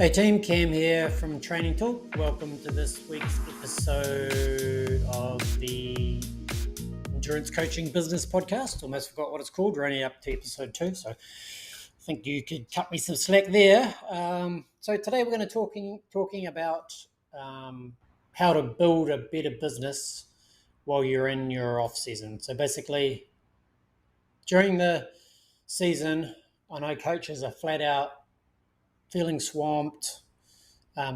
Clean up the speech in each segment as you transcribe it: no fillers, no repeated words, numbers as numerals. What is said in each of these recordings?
Hey team, Cam here from Training Talk. Welcome to this week's episode of the Endurance Coaching Business Podcast. Almost forgot what it's called. We're only up to episode 2, so I think you could cut me some slack there. So today we're going to talking about how to build a better business while you're in your off season. So basically, during the season, I know coaches are flat out feeling swamped.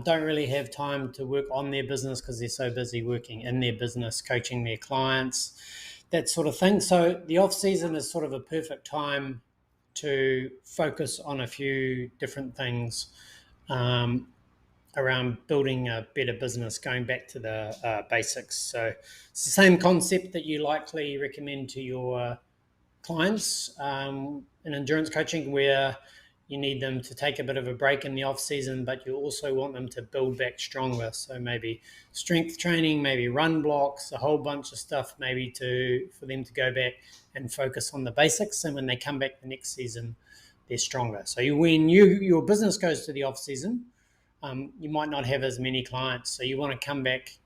Don't really have time to work on their business because they're so busy working in their business, coaching their clients, that sort of thing. So the off season is sort of a perfect time to focus on a few different things around building a better business, going back to the basics. So it's the same concept that you likely recommend to your clients in endurance coaching, where you need them to take a bit of a break in the off season, but you also want them to build back stronger. So maybe strength training, maybe run blocks, a whole bunch of stuff, maybe for them to go back and focus on the basics. And when they come back the next season, they're stronger. So when your business goes to the off season, you might not have as many clients. So you want to come back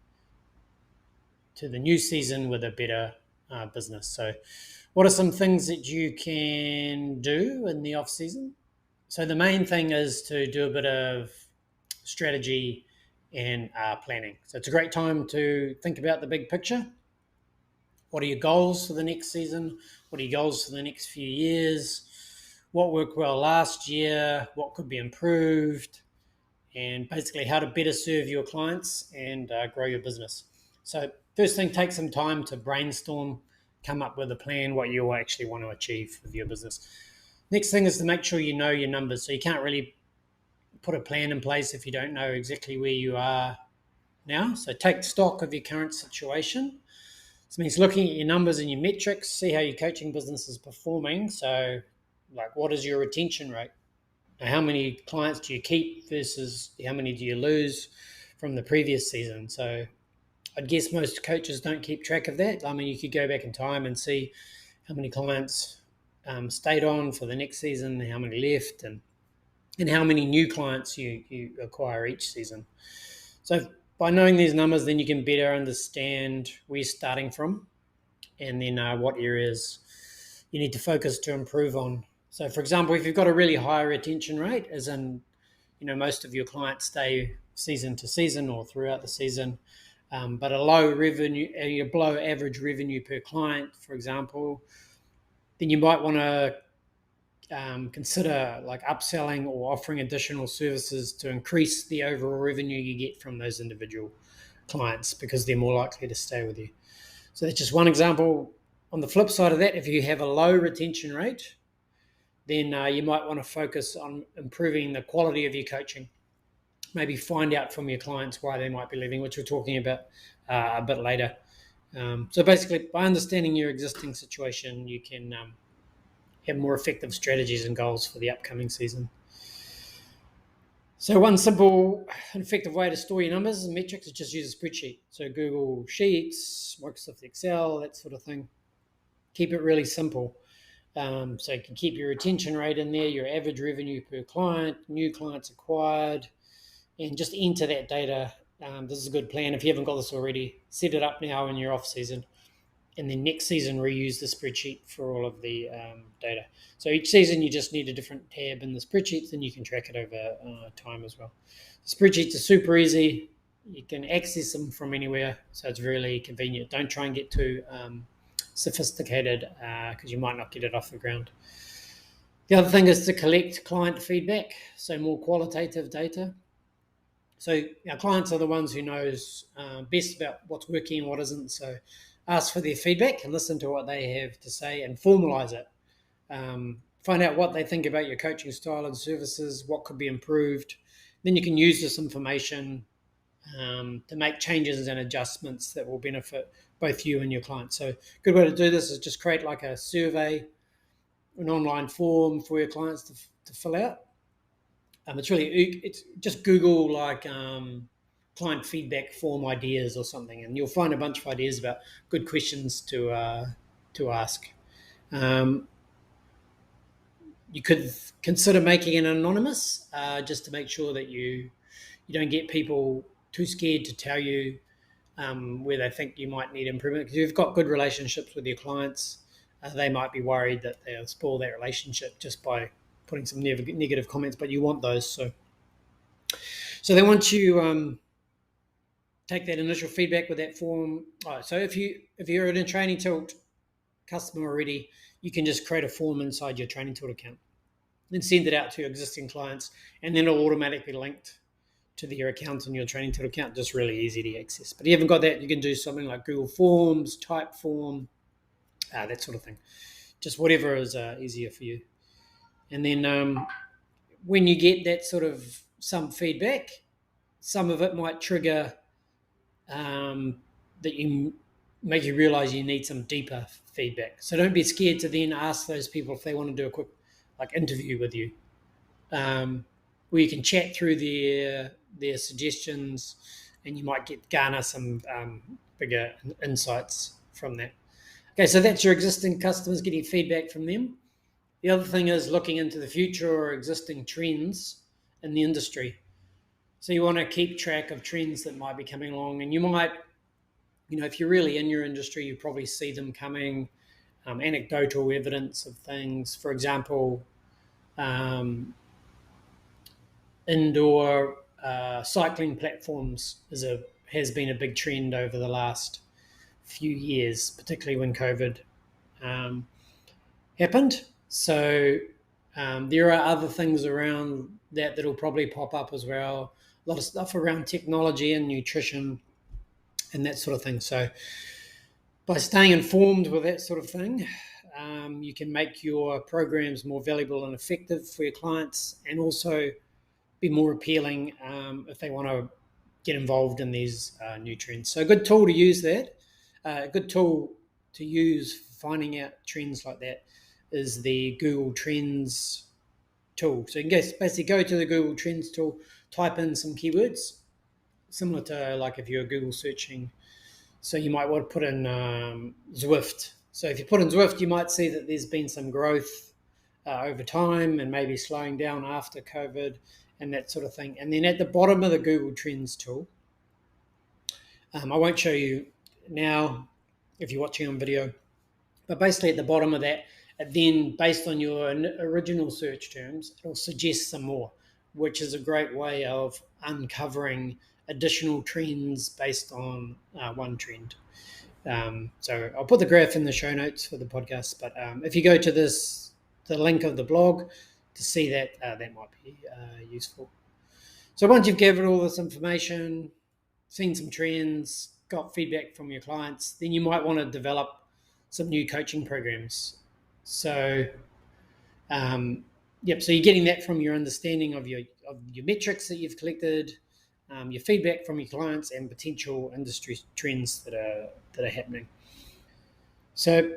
to the new season with a better business. So what are some things that you can do in the off season? So the main thing is to do a bit of strategy and planning. So it's a great time to think about the big picture. What are your goals for the next season? What are your goals for the next few years? What worked well last year? What could be improved? And basically how to better serve your clients and grow your business. So first thing, take some time to brainstorm, come up with a plan, what you actually want to achieve with your business. Next thing is to make sure you know your numbers. So you can't really put a plan in place if you don't know exactly where you are now. So take stock of your current situation. This means looking at your numbers and your metrics, see how your coaching business is performing. So like, what is your retention rate? How many clients do you keep versus how many do you lose from the previous season? So I'd guess most coaches don't keep track of that. I mean, you could go back in time and see how many clients stayed on for the next season, how many left, and how many new clients you acquire each season. So by knowing these numbers, then you can better understand where you're starting from and then what areas you need to focus to improve on. So for example, if you've got a really high retention rate, as in, most of your clients stay season to season or throughout the season, but a low revenue, below average revenue per client, for example, then you might want to consider like upselling or offering additional services to increase the overall revenue you get from those individual clients because they're more likely to stay with you. So that's just one example. On the flip side of that, if you have a low retention rate, then you might want to focus on improving the quality of your coaching. Maybe find out from your clients why they might be leaving, which we're talking about a bit later. So basically, by understanding your existing situation, you can have more effective strategies and goals for the upcoming season. So one simple and effective way to store your numbers and metrics is just use a spreadsheet. So Google Sheets, Microsoft Excel, that sort of thing. Keep it really simple. So you can keep your retention rate in there, your average revenue per client, new clients acquired, and just enter that data. This is a good plan. If you haven't got this already, set it up now in your off season. And then next season, reuse the spreadsheet for all of the data. So each season, you just need a different tab in the spreadsheets, and you can track it over time as well. The spreadsheets are super easy. You can access them from anywhere, so it's really convenient. Don't try and get too sophisticated because you might not get it off the ground. The other thing is to collect client feedback, so more qualitative data. So our clients are the ones who knows best about what's working and what isn't. So ask for their feedback and listen to what they have to say and formalize it. Find out what they think about your coaching style and services, what could be improved. Then you can use this information to make changes and adjustments that will benefit both you and your clients. So a good way to do this is just create like a survey, an online form for your clients to fill out. It's just Google like client feedback form ideas or something, and you'll find a bunch of ideas about good questions to ask. You could consider making it anonymous, just to make sure that you don't get people too scared to tell you where they think you might need improvement. Because you've got good relationships with your clients, they might be worried that they'll spoil that relationship just by putting some negative comments, but you want those. So then once you take that initial feedback with that form, so if you're in a Training Tilt customer already, you can just create a form inside your Training Tilt account and send it out to your existing clients, and then it'll automatically linked to their account on your Training Tilt account. Just really easy to access. But if you haven't got that, you can do something like Google Forms, Typeform, that sort of thing. Just whatever is easier for you. And then when you get that sort of some feedback, some of it might trigger that you make you realize you need some deeper feedback. So don't be scared to then ask those people if they want to do a quick interview with you, where you can chat through their suggestions, and you might garner some bigger insights from that. Okay, so that's your existing customers, getting feedback from them. The other thing is looking into the future or existing trends in the industry. So you want to keep track of trends that might be coming along, and you might, if you're really in your industry, you probably see them coming, anecdotal evidence of things. For example, indoor cycling platforms has been a big trend over the last few years, particularly when COVID happened. So there are other things around that'll probably pop up as well. A lot of stuff around technology and nutrition and that sort of thing. So by staying informed with that sort of thing, you can make your programs more valuable and effective for your clients, and also be more appealing if they want to get involved in these new trends. So a good tool to use that, a good tool to use for finding out trends like that is the Google Trends tool. So you can basically go to the Google Trends tool, type in some keywords, similar to like if you're Google searching. So you might want to put in Zwift. So if you put in Zwift, you might see that there's been some growth over time and maybe slowing down after COVID and that sort of thing. And then at the bottom of the Google Trends tool, I won't show you now if you're watching on video, but basically at the bottom of that, then based on your original search terms, it'll suggest some more, which is a great way of uncovering additional trends based on one trend. So I'll put the graph in the show notes for the podcast, but if you go to the link of the blog to see that, that might be useful. So once you've gathered all this information, seen some trends, got feedback from your clients, then you might want to develop some new coaching programs. So, so you're getting that from your understanding of your metrics that you've collected, your feedback from your clients, and potential industry trends that are happening. So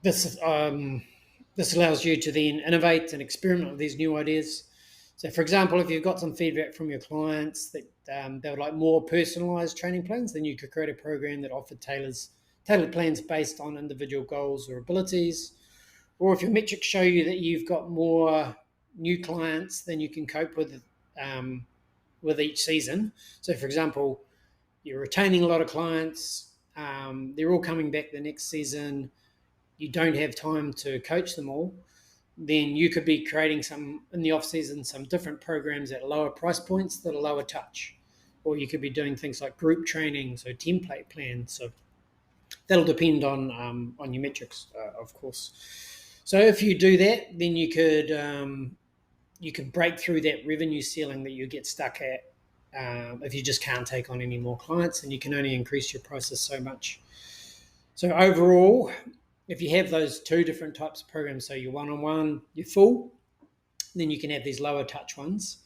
this allows you to then innovate and experiment with these new ideas. So, for example, if you've got some feedback from your clients that they would like more personalised training plans, then you could create a program that offered tailored plans based on individual goals or abilities. Or if your metrics show you that you've got more new clients than you can cope with each season. So, for example, you're retaining a lot of clients, they're all coming back the next season, you don't have time to coach them all, then you could be creating some, in the off season, some different programs at lower price points that are lower touch. Or you could be doing things like group training, so template plans. So that'll depend on your metrics, of course. So if you do that, then you could break through that revenue ceiling that you get stuck at if you just can't take on any more clients, and you can only increase your prices so much. So overall, if you have those two different types of programs, so your one-on-one, your full, then you can have these lower touch ones.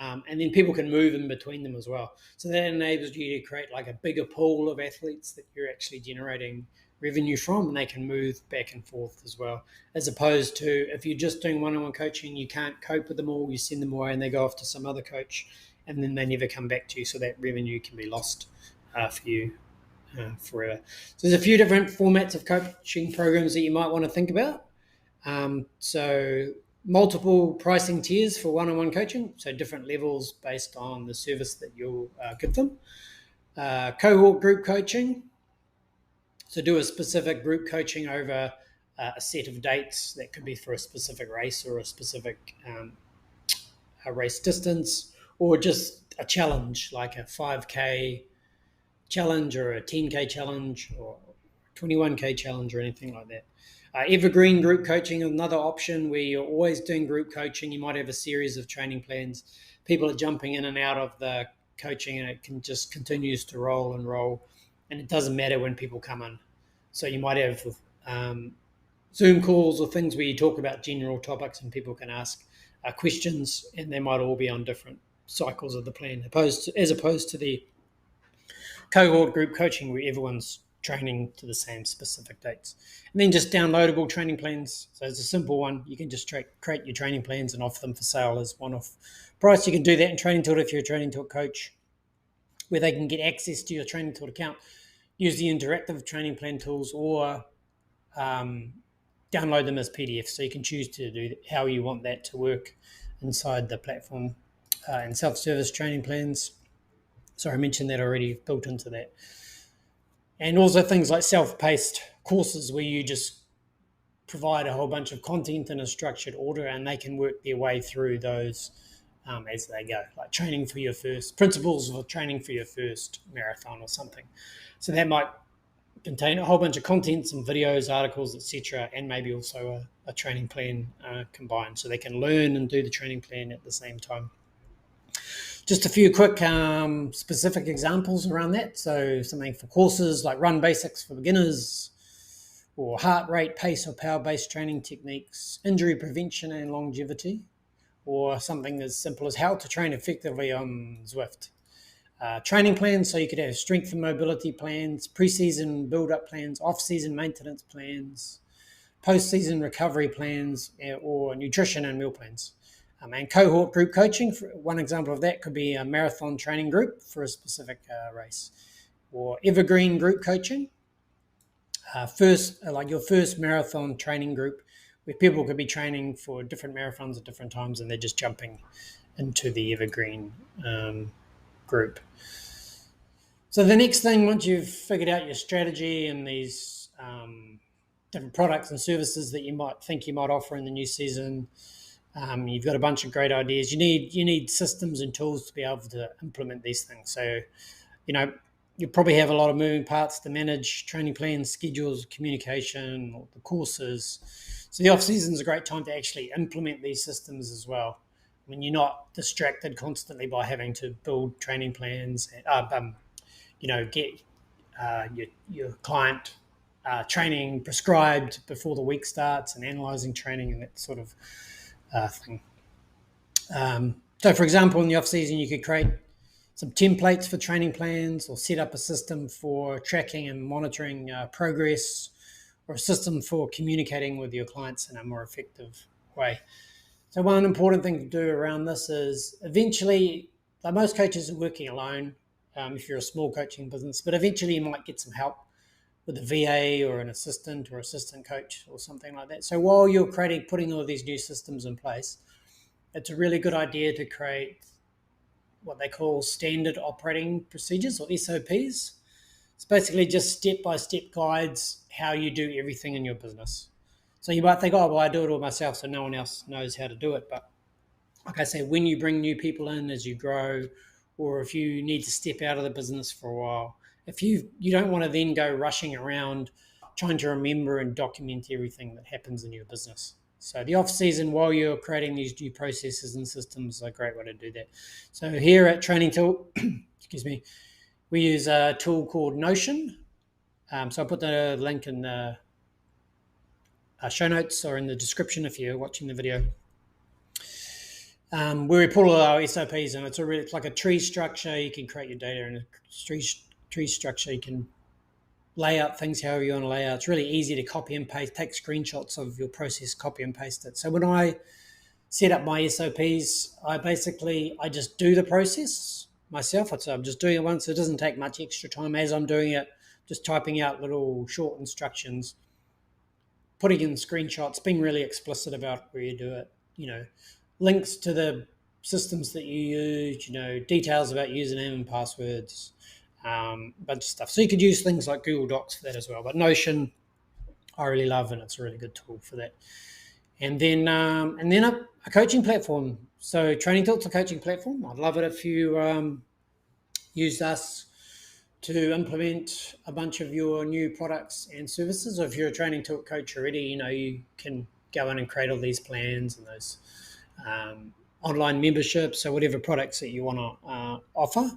And then people can move in between them as well. So that enables you to create like a bigger pool of athletes that you're actually generating revenue from, and they can move back and forth as well. As opposed to if you're just doing one-on-one coaching, you can't cope with them all, you send them away and they go off to some other coach, and then they never come back to you. So that revenue can be lost for you forever. So there's a few different formats of coaching programs that you might want to think about. So multiple pricing tiers for one-on-one coaching, so different levels based on the service that you'll give them. Cohort group coaching, so do a specific group coaching over a set of dates that could be for a specific race or a specific a race distance, or just a challenge like a 5K challenge or a 10K challenge or 21K challenge or anything like that. Evergreen group coaching is another option where you're always doing group coaching. You might have a series of training plans. People are jumping in and out of the coaching, and it can just continues to roll and roll, and it doesn't matter when people come in. So you might have Zoom calls or things where you talk about general topics and people can ask questions, and they might all be on different cycles of the plan, as opposed to the cohort group coaching where everyone's training to the same specific dates. And then just downloadable training plans. So it's a simple one. You can just create your training plans and offer them for sale as one-off price. You can do that in Training Tilt if you're a Training Tilt coach, where they can get access to your Training Tilt account, use the interactive training plan tools, or download them as PDFs. So you can choose to do how you want that to work inside the platform. And self-service training plans. Sorry, I mentioned that already, built into that. And also things like self-paced courses where you just provide a whole bunch of content in a structured order, and they can work their way through those as they go, like training for your first principles of training for your first marathon or something. So that might contain a whole bunch of content, some videos, articles, etc., and maybe also a training plan combined, so they can learn and do the training plan at the same time. Just a few quick specific examples around that. So something for courses like Run Basics for beginners, or heart rate, pace, or power-based training techniques, injury prevention and longevity, or something as simple as how to train effectively on Zwift. Training plans, so you could have strength and mobility plans, pre-season build-up plans, off-season maintenance plans, post-season recovery plans, or nutrition and meal plans. And cohort group coaching, one example of that could be a marathon training group for a specific race, or evergreen group coaching, like your first marathon training group, where people could be training for different marathons at different times, and they're just jumping into the evergreen group. So the next thing, once you've figured out your strategy and these different products and services that you might offer in the new season, you've got a bunch of great ideas. You need systems and tools to be able to implement these things. So, you probably have a lot of moving parts to manage: training plans, schedules, communication, the courses. So the off season is a great time to actually implement these systems as well. When you're not distracted constantly by having to build training plans, get your client training prescribed before the week starts, and analysing training and that sort of thing. So, for example, in the off season, you could create some templates for training plans, or set up a system for tracking and monitoring progress, or a system for communicating with your clients in a more effective way. So one important thing to do around this is, eventually, like most coaches are working alone if you're a small coaching business, but eventually you might get some help with a VA or an assistant or assistant coach or something like that. So while you're putting all these new systems in place, it's a really good idea to create what they call standard operating procedures, or SOPs. It's basically just step-by-step guides how you do everything in your business. So you might think, oh, well, I do it all myself, so no one else knows how to do it. But like I say, when you bring new people in as you grow, or if you need to step out of the business for a while, if you don't want to then go rushing around trying to remember and document everything that happens in your business. So the off season, while you're creating these new processes and systems, is a great way to do that. So here at Training Tilt, excuse me, we use a tool called Notion. So I'll put the link in the show notes or in the description if you're watching the video. Where we put all our SOPs, and it's like a tree structure. You can create your data in a tree structure. You can lay out things however you want to lay out. It's really easy to copy and paste, take screenshots of your process, copy and paste it. So when I set up my SOPs, I just do the process myself. I'm just doing it once. It doesn't take much extra time as I'm doing it, just typing out little short instructions. putting in screenshots, being really explicit about where you do it, links to the systems that you use, details about username and passwords, a bunch of stuff. So you could use things like Google Docs for that as well. But Notion, I really love, and it's a really good tool for that. And then a coaching platform. So Training Tilt's a coaching platform. I'd love it if you used us to implement a bunch of your new products and services. Or if you're a Training Tilt coach already, you can go in and create all these plans and those online memberships, or whatever products that you want to offer.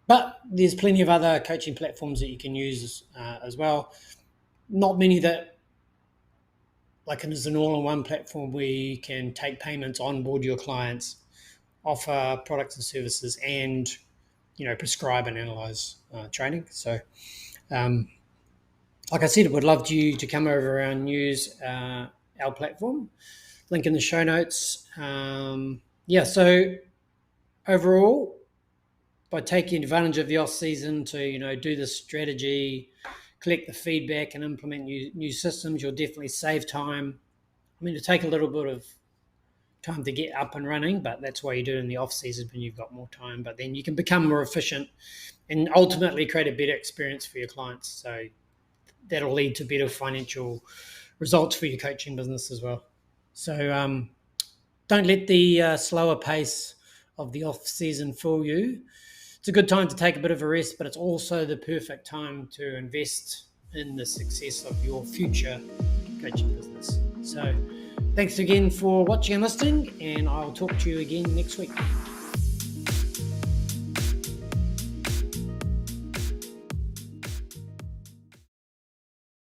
But there's plenty of other coaching platforms that you can use as well. Not many that, like, there's an all-in-one platform where you can take payments, onboard your clients, offer products and services, and prescribe and analyze training. So, like I said, I would love you to come over and use our platform. Link in the show notes. So overall, by taking advantage of the off season to do the strategy, collect the feedback, and implement new systems, you'll definitely save time. I mean, it'll take a little bit of time to get up and running, but that's why you do it in the off season when you've got more time. But then you can become more efficient and ultimately create a better experience for your clients. So that'll lead to better financial results for your coaching business as well. So don't let the slower pace of the off season fool you. It's a good time to take a bit of a rest, but it's also the perfect time to invest in the success of your future coaching business. So thanks again for watching and listening, and I'll talk to you again next week.